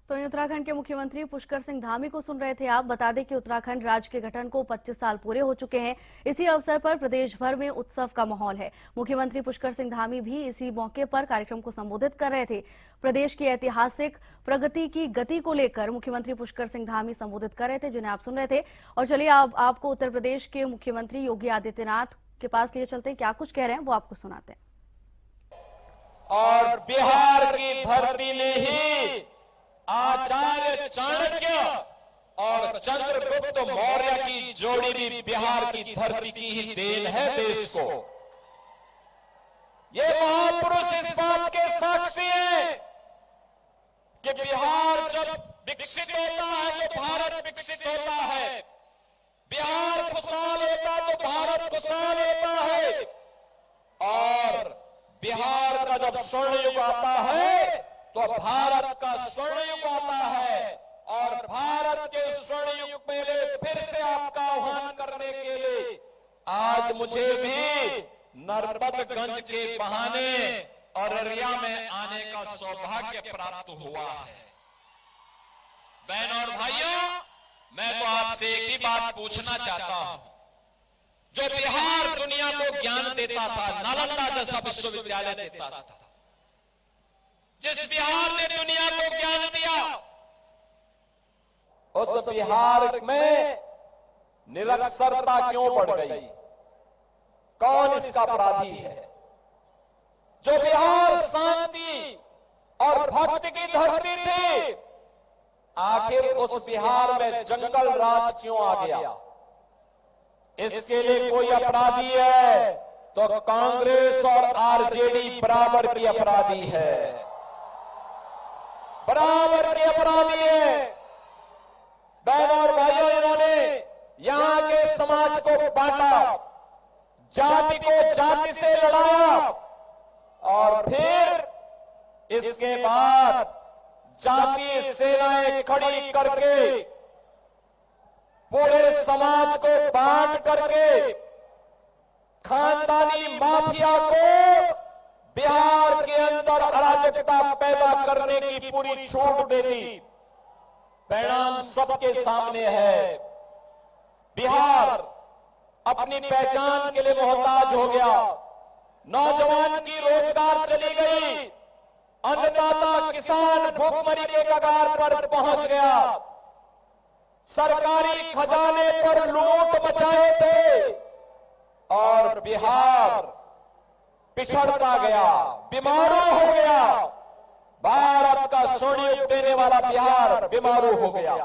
तो उत्तराखंड के मुख्यमंत्री पुष्कर सिंह धामी को सुन रहे थे आप। बता दें कि उत्तराखंड राज्य के गठन को 25 साल पूरे हो चुके हैं। इसी अवसर पर प्रदेश भर में उत्सव का माहौल है। मुख्यमंत्री पुष्कर सिंह धामी भी इसी मौके पर कार्यक्रम को संबोधित कर रहे थे। प्रदेश की ऐतिहासिक प्रगति की गति को लेकर मुख्यमंत्री पुष्कर सिंह धामी संबोधित कर रहे थे, जिन्हें आप सुन रहे थे। और चलिए आपको उत्तर प्रदेश के मुख्यमंत्री योगी आदित्यनाथ के पास लिए चलते हैं। क्या कुछ कह रहे हैं वो आपको सुनाते हैं। और बिहार की धरती में ही आचार्य चाणक्य और चंद्रगुप्त मौर्य की जोड़ी भी बिहार की धरती की ही देन है देश को। ये महापुरुष इस बात के साक्षी हैं कि बिहार जब विकसित होता है तो भारत विकसित होता है, बिहार खुशहाल होता तो भारत खुशहाल होता है। और बिहार का जब स्वर्ण युग आता है तो भारत का स्वर्ण युग आता है। और भारत के स्वर्ण युग में फिर से आपका आह्वान करने के लिए आज मुझे भी नर्मदगंज के बहाने और अररिया में आने का सौभाग्य प्राप्त हुआ है। बहनों और भाइयों, मैं तो आपसे एक ही बात पूछना चाहता हूं। जो बिहार दुनिया को ज्ञान देता था, नालंदा जैसा विश्वविद्यालय देता था, जिस बिहार ने दुनिया को ज्ञान दिया, उस बिहार में निरक्षरता क्यों बढ़ गई? कौन इसका अपराधी है? जो बिहार शांति और भक्ति की धरती थी, आखिर उस बिहार में जंगल राज क्यों आ गया? इसके लिए कोई अपराधी है तो कांग्रेस और आरजेडी बराबर की अपराधी है, बराबर की अपराधी है। बहनों और भाइयों, इन्होंने यहां के समाज को बांटा, जाति को जाति से लड़ाया और फिर इसके बाद जातीय सेनाएं खड़ी करके पूरे समाज को बांट करके खानदानी माफिया को बिहार के अंदर अराजकता पैदा करने की पूरी छूट दे दी। परिणाम सबके सामने है। बिहार अपनी पहचान के लिए मोहताज हो गया। नौजवान की रोजगार चली गई, अन्नदाता किसान भूखमरी के कगार पर पहुंच गया। सरकारी खजाने पर लूट मचाए थे और बिहार पिछड़ता गया, बीमारू हो गया। भारत का स्वर्ण युग देने वाला बिहार बीमारू हो गया।